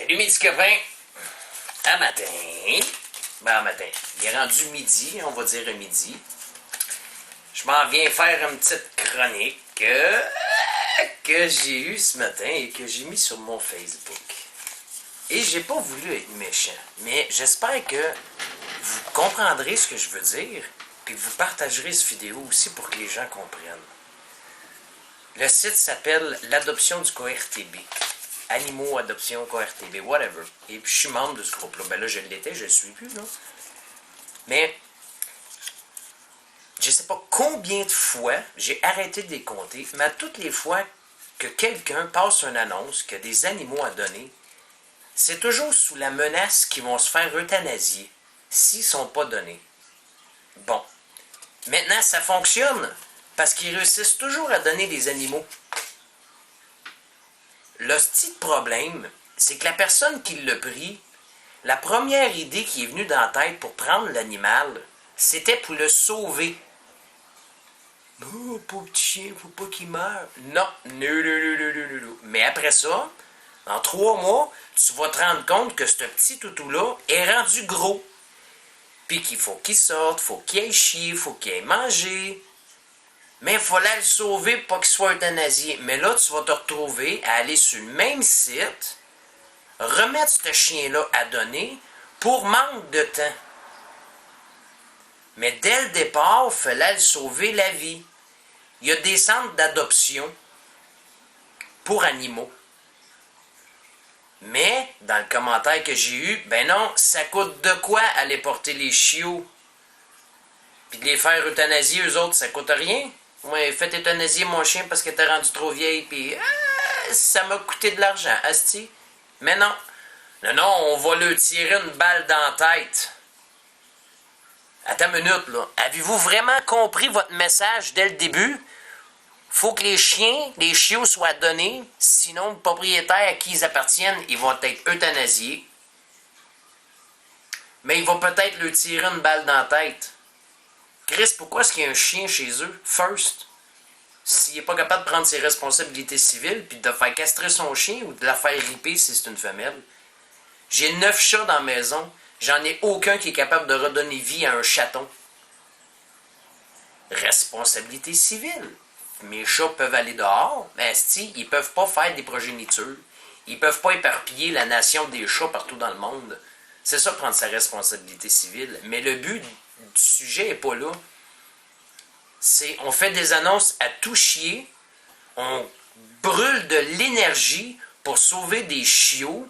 Salut mes petits copains! Un matin, matin, il est rendu midi, on va dire midi. Je m'en viens faire une petite chronique que j'ai eue ce matin et que j'ai mis sur mon Facebook. Et j'ai pas voulu être méchant, mais j'espère que vous comprendrez ce que je veux dire, puis que vous partagerez cette vidéo aussi pour que les gens comprennent. Le site s'appelle l'adoption du CORTB. Animaux, adoption, CORTB, whatever. Et puis je suis membre de ce groupe-là. Ben là, je l'étais, je le suis plus, là. Mais je sais pas combien de fois j'ai arrêté de les compter, mais à toutes les fois que quelqu'un passe une annonce que des animaux à donner, c'est toujours sous la menace qu'ils vont se faire euthanasier s'ils ne sont pas donnés. Bon. Maintenant, ça fonctionne parce qu'ils réussissent toujours à donner des animaux. Le petit problème, c'est que la personne qui l'a pris, la première idée qui est venue dans la tête pour prendre l'animal, c'était pour le sauver. Oh, pauvre petit chien, faut pas qu'il meure. Non, non. Mais après ça, en 3 mois, tu vas te rendre compte que ce petit toutou-là est rendu gros. Puis qu'il faut qu'il sorte, faut qu'il aille chier, faut qu'il aille manger. Mais il fallait le sauver pour pas qu'il soit euthanasié. Mais là, tu vas te retrouver à aller sur le même site, remettre ce chien-là à donner pour manque de temps. Mais dès le départ, il fallait le sauver la vie. Il y a des centres d'adoption pour animaux. Mais, dans le commentaire que j'ai eu, ben non, ça coûte de quoi aller porter les chiots? Puis de les faire euthanasier, eux autres, ça coûte rien. Ouais, faites euthanasier mon chien parce qu'elle était rendue trop vieille, puis ça m'a coûté de l'argent, asti. Mais non. Non, on va lui tirer une balle dans la tête. Attends une minute, là. Avez-vous vraiment compris votre message dès le début? Faut que les chiots soient donnés, sinon le propriétaire à qui ils appartiennent, ils vont être euthanasiés. Mais il va peut-être lui tirer une balle dans la tête. Chris, pourquoi est-ce qu'il y a un chien chez eux, first? S'il n'est pas capable de prendre ses responsabilités civiles, puis de faire castrer son chien ou de la faire ripper si c'est une femelle. J'ai 9 chats dans la maison, j'en ai aucun qui est capable de redonner vie à un chaton. Responsabilité civile. Mes chats peuvent aller dehors, mais asti, ils peuvent pas faire des progénitures. Ils peuvent pas éparpiller la nation des chats partout dans le monde. C'est ça, prendre sa responsabilité civile. Mais le but du sujet n'est pas là. C'est, on fait des annonces à tout chier, on brûle de l'énergie pour sauver des chiots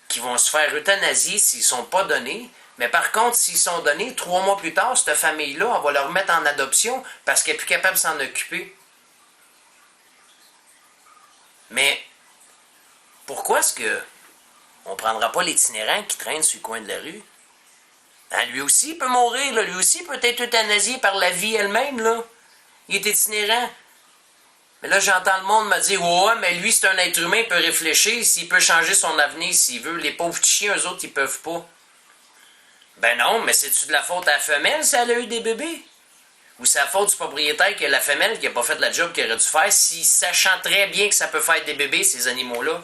qui vont se faire euthanasier s'ils ne sont pas donnés. Mais par contre, s'ils sont donnés, 3 mois plus tard, cette famille-là, on va leur mettre en adoption parce qu'elle n'est plus capable de s'en occuper. Mais pourquoi est-ce que on ne prendra pas l'itinérant qui traîne sur le coin de la rue? Hein, lui aussi peut mourir, là. Lui aussi peut être euthanasié par la vie elle-même, là. Il est itinérant. Mais là, j'entends le monde me dire « Ouais, mais lui, c'est un être humain, il peut réfléchir, s'il peut changer son avenir s'il veut. Les pauvres petits chiens, eux autres, ils peuvent pas. » Ben non, mais c'est-tu de la faute à la femelle si elle a eu des bébés? Ou c'est la faute du propriétaire que la femelle qui n'a pas fait la job qu'il aurait dû faire, si sachant très bien que ça peut faire des bébés, ces animaux-là?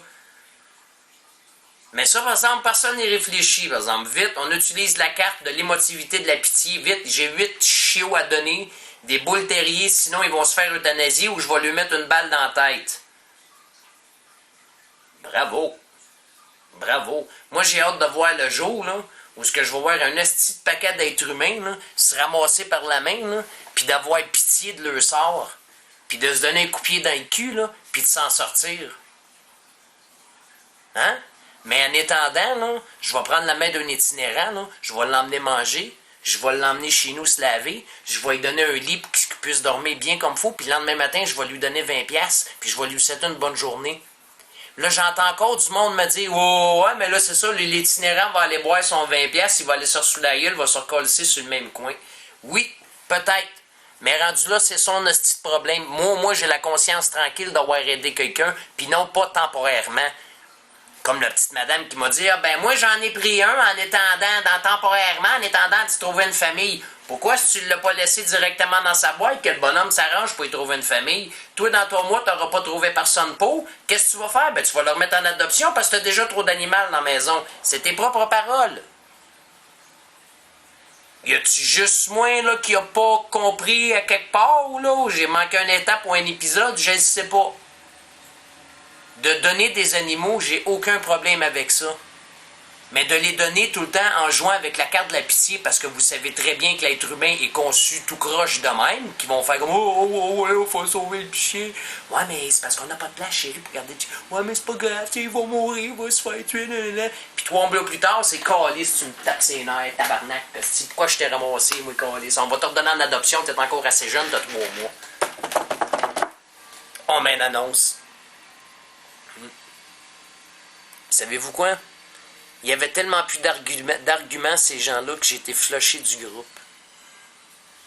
Mais ça, par exemple, personne n'y réfléchit. Par exemple, vite, on utilise la carte de l'émotivité, de la pitié. Vite, j'ai 8 chiots à donner, des boules terriers, sinon ils vont se faire euthanasier ou je vais lui mettre une balle dans la tête. Bravo. Bravo. Moi, j'ai hâte de voir le jour, là, où ce que je vais voir un esti de paquet d'êtres humains, là, se ramasser par la main, là, puis d'avoir pitié de leur sort, puis de se donner un coup de pied dans le cul, là, puis de s'en sortir. Hein? Mais en étendant, là, je vais prendre la main d'un itinérant, là, je vais l'emmener manger, je vais l'emmener chez nous se laver, je vais lui donner un lit pour qu'il puisse dormir bien comme il faut, puis le lendemain matin, je vais lui donner 20$, puis je vais lui souhaiter une bonne journée. Là, j'entends encore du monde me dire « Ouais, mais là, c'est ça, l'itinérant va aller boire son 20$, il va aller se sous la gueule, il va se recoller sur le même coin. » Oui, peut-être. Mais rendu là, c'est son hostie de problème. Moi, j'ai la conscience tranquille d'avoir aidé quelqu'un, puis non pas temporairement. Comme la petite madame qui m'a dit, ah ben moi j'en ai pris un en temporairement, en attendant de trouver une famille. Pourquoi si tu ne l'as pas laissé directement dans sa boîte, que le bonhomme s'arrange pour y trouver une famille? Toi, dans 3 mois, tu n'auras pas trouvé personne pour. Qu'est-ce que tu vas faire? Ben, tu vas le remettre en adoption parce que tu as déjà trop d'animaux dans la maison. C'est tes propres paroles. Y a-tu juste moi, là, qui a pas compris à quelque part, là? J'ai manqué une étape ou un épisode? Je ne sais pas. De donner des animaux, j'ai aucun problème avec ça. Mais de les donner tout le temps en jouant avec la carte de la pitié, parce que vous savez très bien que l'être humain est conçu tout croche de même, qui vont faire comme oh, faut sauver le chien. Ouais, mais c'est parce qu'on n'a pas de place, chérie, pour garder le chien. Ouais, mais c'est pas grave, il va mourir, il va se faire tuer, là. Puis 3 mois plus tard, c'est calice, tu me tapes ses nerfs, tabarnak. Pourquoi je t'ai ramassé, moi, calice? On va te redonner en adoption, t'es encore assez jeune, t'as 3 mois. On met une annonce. Savez-vous quoi? Il y avait tellement plus d'arguments ces gens-là que j'ai été flushé du groupe.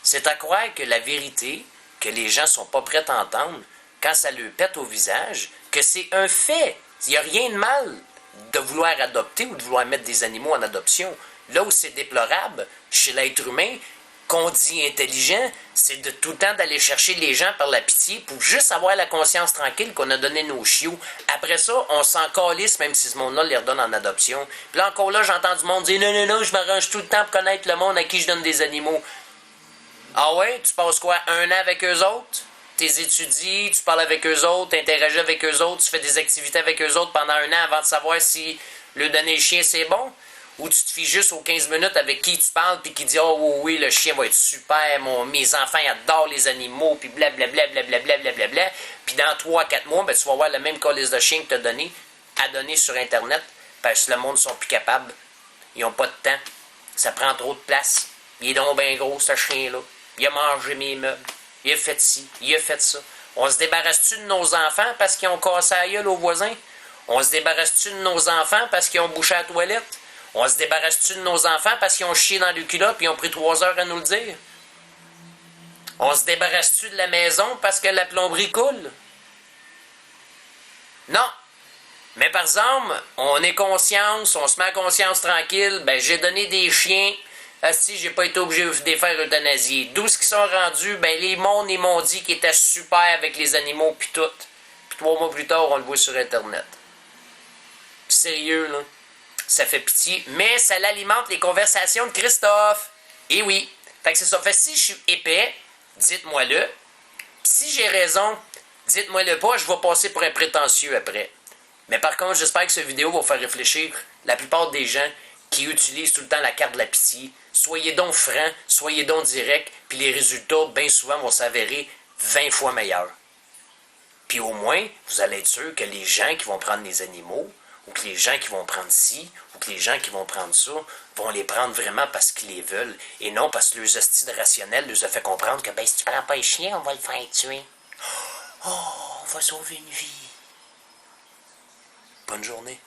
C'est à croire que la vérité, que les gens sont pas prêts à entendre, quand ça leur pète au visage, que c'est un fait. Il n'y a rien de mal de vouloir adopter ou de vouloir mettre des animaux en adoption. Là où c'est déplorable, chez l'être humain, qu'on dit intelligent, c'est de tout le temps d'aller chercher les gens par la pitié pour juste avoir la conscience tranquille qu'on a donné nos chiots. Après ça, on s'en calisse même si ce monde-là les redonne en adoption. Puis là encore là, j'entends du monde dire non, je m'arrange tout le temps pour connaître le monde à qui je donne des animaux. Ah ouais? Tu passes quoi? 1 an avec eux autres? T'es étudies, tu parles avec eux autres, t'interagis avec eux autres, tu fais des activités avec eux autres pendant 1 an avant de savoir si le donner le chien c'est bon? Ou tu te fies juste aux 15 minutes avec qui tu parles puis qui dit oh oui, le chien va être super, mes enfants adorent les animaux, puis blablabla, blablabla. Puis dans 3-4 mois, ben, tu vas avoir le même calice de chien que tu as donné à donner sur Internet parce que le monde ne sont plus capables. Ils n'ont pas de temps. Ça prend trop de place. Il est donc bien gros, ce chien-là. Il a mangé mes meubles. Il a fait ci, il a fait ça. On se débarrasse-tu de nos enfants parce qu'ils ont cassé la gueule aux voisins? On se débarrasse-tu de nos enfants parce qu'ils ont bouché la toilette? On se débarrasse-tu de nos enfants parce qu'ils ont chié dans le culotte et ils ont pris 3 heures à nous le dire? On se débarrasse-tu de la maison parce que la plomberie coule? Non. Mais par exemple, on est conscience, on se met à conscience tranquille, ben j'ai donné des chiens, si j'ai pas été obligé de les faire euthanasier. D'où ce qu'ils sont rendus, ben les mondes ils m'ont dit qu'ils étaient super avec les animaux pis tout. Puis 3 mois plus tard, on le voit sur Internet. Pis sérieux, là. Ça fait pitié, mais ça l'alimente les conversations de Christophe. Et oui. Fait que c'est ça. Fait que si je suis épais, dites-moi-le. Si j'ai raison, dites-moi-le pas, je vais passer pour un prétentieux après. Mais par contre, j'espère que cette vidéo va faire réfléchir la plupart des gens qui utilisent tout le temps la carte de la pitié. Soyez donc francs, soyez donc directs, puis les résultats, bien souvent, vont s'avérer 20 fois meilleurs. Puis au moins, vous allez être sûr que les gens qui vont prendre les animaux, ou que les gens qui vont prendre ci, ou que les gens qui vont prendre ça, vont les prendre vraiment parce qu'ils les veulent, et non parce que leurs hosties de rationnel leur a fait comprendre que, ben, si tu prends pas le chien, on va le faire tuer. Oh, on va sauver une vie. Bonne journée.